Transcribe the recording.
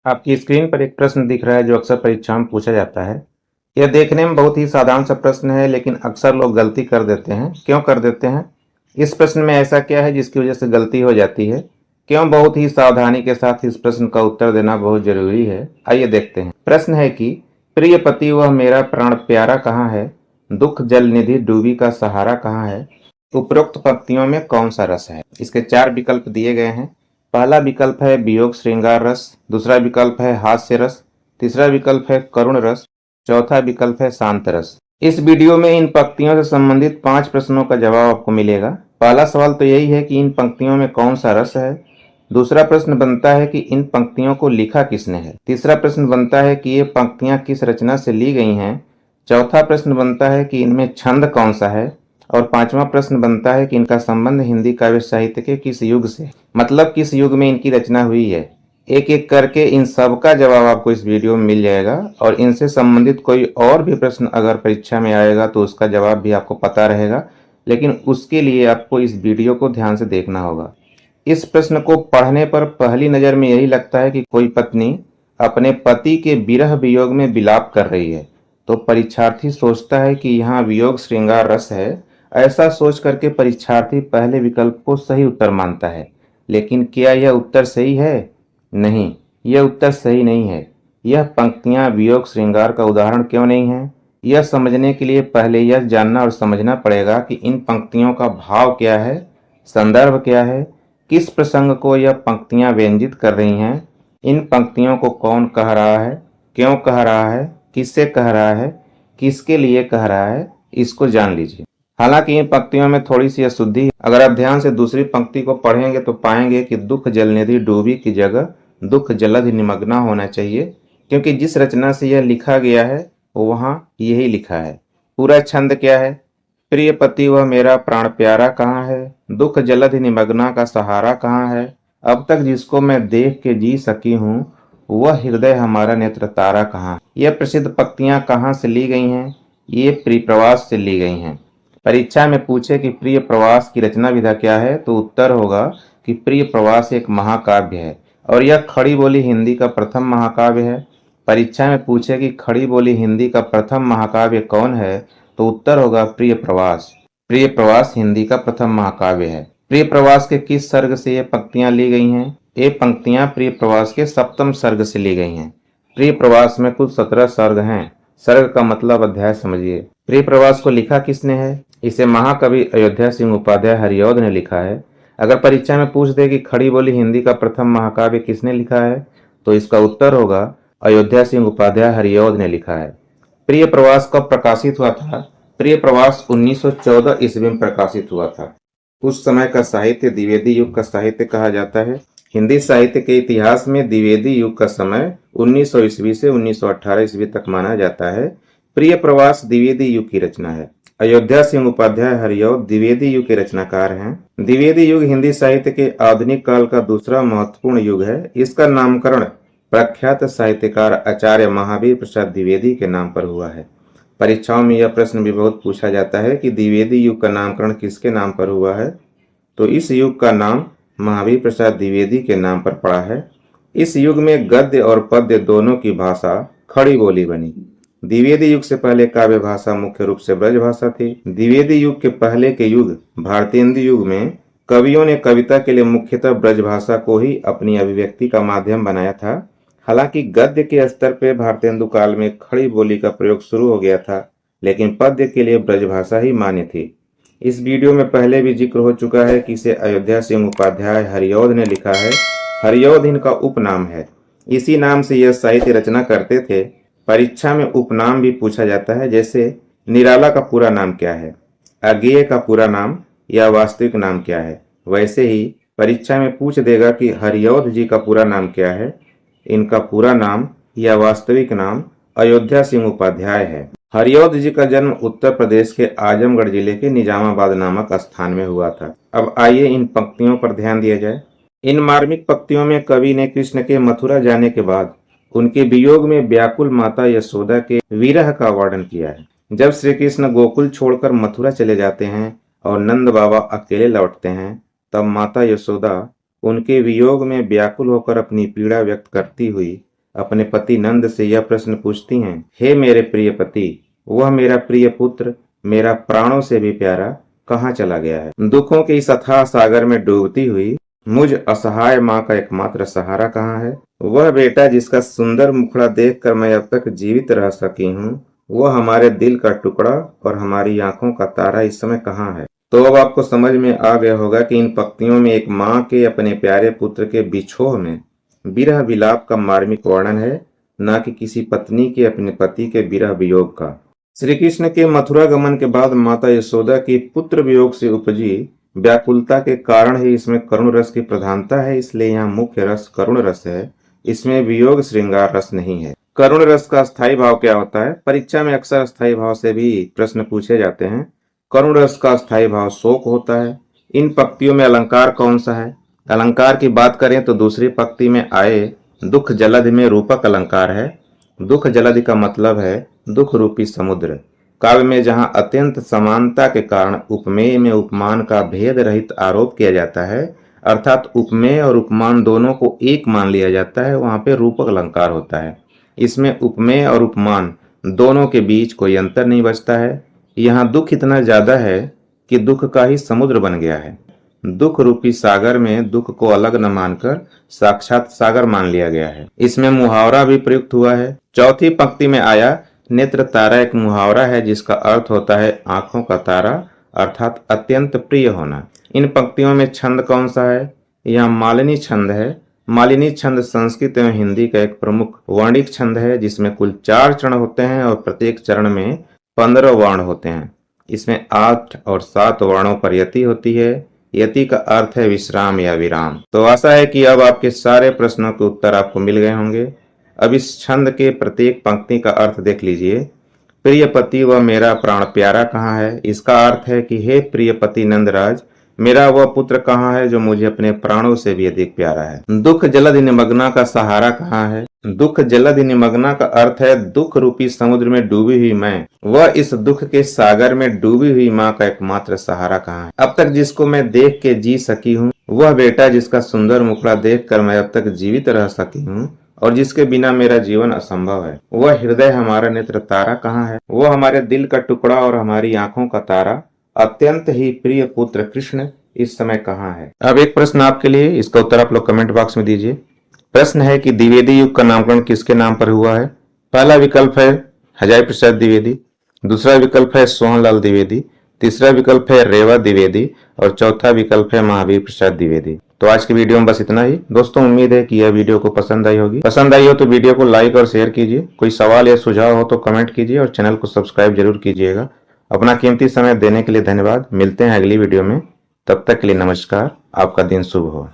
आपकी स्क्रीन पर एक प्रश्न दिख रहा है जो अक्सर परीक्षा में पूछा जाता है। यह देखने में बहुत ही साधारण सा प्रश्न है, लेकिन अक्सर लोग गलती कर देते हैं। क्यों कर देते हैं? इस प्रश्न में ऐसा क्या है जिसकी वजह से गलती हो जाती है? क्यों बहुत ही सावधानी के साथ इस प्रश्न का उत्तर देना बहुत जरूरी है? आइए देखते हैं। प्रश्न है कि प्रिय पति वह मेरा प्राण प्यारा कहाँ है, दुख जल निधि डूबी का सहारा कहाँ है, उपरोक्त पंक्तियों में कौन सा रस है? इसके चार विकल्प दिए गए हैं। पहला विकल्प है वियोग श्रृंगार रस, दूसरा विकल्प है हास्य रस, तीसरा विकल्प है करुण रस, चौथा विकल्प है शांत रस। इस वीडियो में इन पंक्तियों से संबंधित 5 प्रश्नों का जवाब आपको मिलेगा। पहला सवाल तो यही है कि इन पंक्तियों में कौन सा रस है। दूसरा प्रश्न बनता है कि इन पंक्तियों को लिखा किसने है। तीसरा प्रश्न बनता है कि ये पंक्तियां किस रचना से ली गई हैं। चौथा प्रश्न बनता है कि इनमें छंद कौन सा है। और पांचवा प्रश्न बनता है कि इनका संबंध हिंदी काव्य साहित्य के किस युग से, मतलब किस युग में इनकी रचना हुई है। एक एक करके इन सब का जवाब आपको इस वीडियो में मिल जाएगा, और इनसे संबंधित कोई और भी प्रश्न अगर परीक्षा में आएगा तो उसका जवाब भी आपको पता रहेगा, लेकिन उसके लिए आपको इस वीडियो को ध्यान से देखना होगा। इस प्रश्न को पढ़ने पर पहली नजर में यही लगता है कि कोई पत्नी अपने पति के विरह वियोग में विलाप कर रही है, तो परीक्षार्थी सोचता है कि यहाँ वियोग श्रृंगार रस है। ऐसा सोच करके परीक्षार्थी पहले विकल्प को सही उत्तर मानता है, लेकिन क्या यह उत्तर सही है? नहीं, यह उत्तर सही नहीं है। यह पंक्तियां वियोग श्रृंगार का उदाहरण क्यों नहीं है? यह समझने के लिए पहले यह जानना और समझना पड़ेगा कि इन पंक्तियों का भाव क्या है, संदर्भ क्या है, किस प्रसंग को यह पंक्तियां व्यंजित कर रही हैं, इन पंक्तियों को कौन कह रहा है, क्यों कह रहा है, किससे कह रहा है, किसके लिए कह रहा है, इसको जान लीजिए। हालांकि इन पंक्तियों में थोड़ी सी अशुद्धि, अगर आप ध्यान से दूसरी पंक्ति को पढ़ेंगे तो पाएंगे कि दुख जलनिधि डूबी की जगह दुख जलधि निमग्ना होना चाहिए, क्योंकि जिस रचना से यह लिखा गया है वहां यही लिखा है। पूरा छंद क्या है? प्रिय पति वह मेरा प्राण प्यारा कहाँ है, दुख जलधि निमग्ना का सहारा कहाँ है, अब तक जिसको मैं देख के जी सकी हूँ वह हृदय हमारा नेत्र तारा कहाँ है। यह प्रसिद्ध पंक्तियां कहाँ से ली गई हैं? ये प्रिय प्रवास से ली गई हैं। परीक्षा में पूछे कि प्रिय प्रवास की रचना विधा क्या है, तो उत्तर होगा कि प्रिय प्रवास एक महाकाव्य है, और यह खड़ी बोली हिंदी का प्रथम महाकाव्य है। परीक्षा में पूछे कि खड़ी बोली हिंदी का प्रथम महाकाव्य कौन है, तो उत्तर होगा प्रिय प्रवास। प्रिय प्रवास हिंदी का प्रथम महाकाव्य है। प्रिय प्रवास के किस सर्ग से ये पंक्तियां ली गई हैं? ये पंक्तियां प्रिय प्रवास के सप्तम सर्ग से ली गई हैं। प्रिय प्रवास में कुल 17 सर्ग हैं। सर्ग का मतलब अध्याय समझिए। प्रिय प्रवास को लिखा किसने है? इसे महाकवि अयोध्या सिंह उपाध्याय हरिऔध ने लिखा है। अगर परीक्षा में पूछ दे कि खड़ी बोली हिंदी का प्रथम महाकाव्य किसने लिखा है, तो इसका उत्तर होगा अयोध्या सिंह उपाध्याय हरिऔध ने लिखा है। प्रिय प्रवास कब प्रकाशित हुआ था? प्रिय प्रवास 1914 ईस्वी में प्रकाशित हुआ था। उस समय का साहित्य द्विवेदी युग का साहित्य कहा जाता है। हिंदी साहित्य के इतिहास में द्विवेदी युग का समय 1900 ईस्वी से 1918 ईस्वी तक माना जाता है। प्रिय प्रवास द्विवेदी युग की रचना है। अयोध्या सिंह उपाध्याय हरिऔध द्विवेदी युग के रचनाकार हैं। द्विवेदी युग हिंदी साहित्य के आधुनिक काल का दूसरा महत्वपूर्ण युग है। इसका नामकरण प्रख्यात साहित्यकार आचार्य महावीर प्रसाद द्विवेदी के नाम पर हुआ है। परीक्षाओं में यह प्रश्न भी बहुत पूछा जाता है कि द्विवेदी युग का नामकरण किसके नाम पर हुआ है, तो इस युग का नाम महावीर प्रसाद द्विवेदी के नाम पर पड़ा है। इस युग में गद्य और पद्य दोनों की भाषा खड़ी बोली बनी। द्विवेदी युग से पहले काव्य भाषा मुख्य रूप से ब्रज भाषा थी। द्विवेदी युग के पहले के युग भारतेंदु युग में कवियों ने कविता के लिए मुख्यतः ब्रज भाषा को ही अपनी अभिव्यक्ति का माध्यम बनाया था। हालांकि गद्य के स्तर पर भारतेंदु काल में खड़ी बोली का प्रयोग शुरू हो गया था, लेकिन पद्य के लिए ब्रजभाषा ही मान्य थी। इस वीडियो में पहले भी जिक्र हो चुका है कि इसे अयोध्या सिंह उपाध्याय हरिऔध ने लिखा है। हरिऔध इनका उपनाम है। इसी नाम से यह साहित्य रचना करते थे। परीक्षा में उपनाम भी पूछा जाता है, जैसे निराला का पूरा नाम क्या है, अज्ञेय का पूरा नाम या वास्तविक नाम क्या है। वैसे ही परीक्षा में पूछ देगा कि हरिऔध जी का पूरा नाम क्या है। इनका पूरा नाम या वास्तविक नाम अयोध्या सिंह उपाध्याय है। हरिऔध जी का जन्म उत्तर प्रदेश के आजमगढ़ जिले के निजामाबाद नामक स्थान में हुआ था। अब आइए इन पंक्तियों पर ध्यान दिया जाए। इन मार्मिक पंक्तियों में कवि ने कृष्ण के मथुरा जाने के बाद उनके वियोग में व्याकुल माता यशोदा के विरह का वर्णन किया है। जब श्री कृष्ण गोकुल छोड़कर मथुरा चले जाते हैं और नंद बाबा अकेले लौटते हैं, तब माता यशोदा उनके वियोग में व्याकुल होकर अपनी पीड़ा व्यक्त करती हुई अपने पति नंद से यह प्रश्न पूछती हैं, हे मेरे प्रिय पति, वह मेरा प्रिय पुत्र, मेरा प्राणों से भी प्यारा कहाँ चला गया है। दुखों के इस अथाह सागर में डूबती हुई मुझ असहाय माँ का एकमात्र सहारा कहाँ है। वह बेटा जिसका सुंदर मुखड़ा देखकर मैं अब तक जीवित रह सकी हूँ, वह हमारे दिल का टुकड़ा और हमारी आंखों का तारा इस समय कहाँ है। तो अब आपको समझ में आ गया होगा कि इन पंक्तियों में एक माँ के अपने प्यारे पुत्र के बिछोह में विरह विलाप का मार्मिक वर्णन है, न कि किसी पत्नी के अपने पति के विरह वियोग का। श्री कृष्ण के मथुरा गमन के बाद माता यशोदा की पुत्र वियोग से उपजी व्याकुलता के कारण ही इसमें करुण रस की प्रधानता है, इसलिए यहाँ मुख्य रस करुण रस है, इसमें वियोग श्रृंगार रस नहीं है। करुण रस का स्थायी भाव क्या होता है? परीक्षा में अक्सर स्थायी भाव से भी प्रश्न पूछे जाते हैं। करुण रस का स्थायी भाव शोक होता है। इन पंक्तियों में अलंकार कौन सा है? अलंकार की बात करें तो दूसरी पंक्ति में आए दुख जलधि में रूपक अलंकार है। दुख जलधि का मतलब है दुख रूपी समुद्र। काव्य में जहां अत्यंत समानता के कारण उपमेय में उपमान का भेद रहित आरोप किया जाता है, अर्थात उपमेय और उपमान दोनों को एक मान लिया जाता है, वहां पे रूपक अलंकार होता है। इसमें उपमेय और उपमान दोनों के बीच कोई अंतर नहीं बचता है। यहाँ दुख इतना ज्यादा है कि दुख का ही समुद्र बन गया है। दुख रूपी सागर में दुख को अलग न मानकर साक्षात सागर मान लिया गया है। इसमें मुहावरा भी प्रयुक्त हुआ है। चौथी पंक्ति में आया नेत्र तारा एक मुहावरा है जिसका अर्थ होता है आंखों का तारा, अर्थात अत्यंत प्रिय होना। इन पंक्तियों में छंद कौन सा है? यह मालिनी छंद है। मालिनी छंद संस्कृत एवं हिंदी का एक प्रमुख वर्णिक छंद है जिसमें कुल 4 चरण होते हैं और प्रत्येक चरण में 15 वर्ण होते हैं। इसमें 8 और 7 वर्णों पर यति होती है। यति का अर्थ है विश्राम या विराम। तो आशा है कि अब आपके सारे प्रश्नों के उत्तर आपको मिल गए होंगे। अब इस छंद के प्रत्येक पंक्ति का अर्थ देख लीजिए। प्रिय पति व मेरा प्राण प्यारा कहाँ है? इसका अर्थ है कि हे प्रिय पति नंदराज, मेरा वह पुत्र कहाँ है जो मुझे अपने प्राणों से भी अधिक प्यारा है। दुख जलधि निमग्ना का सहारा कहाँ है? दुख जलधि निमग्ना का अर्थ है दुख रूपी समुद्र में डूबी हुई मैं, वह इस दुख के सागर में डूबी हुई माँ का एकमात्र सहारा कहाँ है। अब तक जिसको मैं देख के जी सकी हूँ, वह बेटा जिसका सुंदर मुखड़ा देख कर मैं अब तक जीवित रह सकी हूँ और जिसके बिना मेरा जीवन असंभव है, वह हृदय हमारा नेत्र तारा कहाँ है? वह हमारे दिल का टुकड़ा और हमारी आंखों का तारा अत्यंत ही प्रिय पुत्र कृष्ण इस समय कहाँ है। अब एक प्रश्न आपके लिए, इसका उत्तर आप लोग कमेंट बॉक्स में दीजिए। प्रश्न है कि द्विवेदी युग का नामकरण किसके नाम पर हुआ है? पहला विकल्प है हजारी प्रसाद द्विवेदी, दूसरा विकल्प है सोहनलाल द्विवेदी, तीसरा विकल्प है रेवा द्विवेदी और चौथा विकल्प है महावीर प्रसाद द्विवेदी। तो आज की वीडियो में बस इतना ही। दोस्तों उम्मीद है कि यह वीडियो को पसंद आई होगी। पसंद आई हो तो वीडियो को लाइक और शेयर कीजिए। कोई सवाल या सुझाव हो तो कमेंट कीजिए और चैनल को सब्सक्राइब जरूर कीजिएगा। अपना कीमती समय देने के लिए धन्यवाद। मिलते हैं अगली वीडियो में, तब तक के लिए नमस्कार। आपका दिन शुभ हो।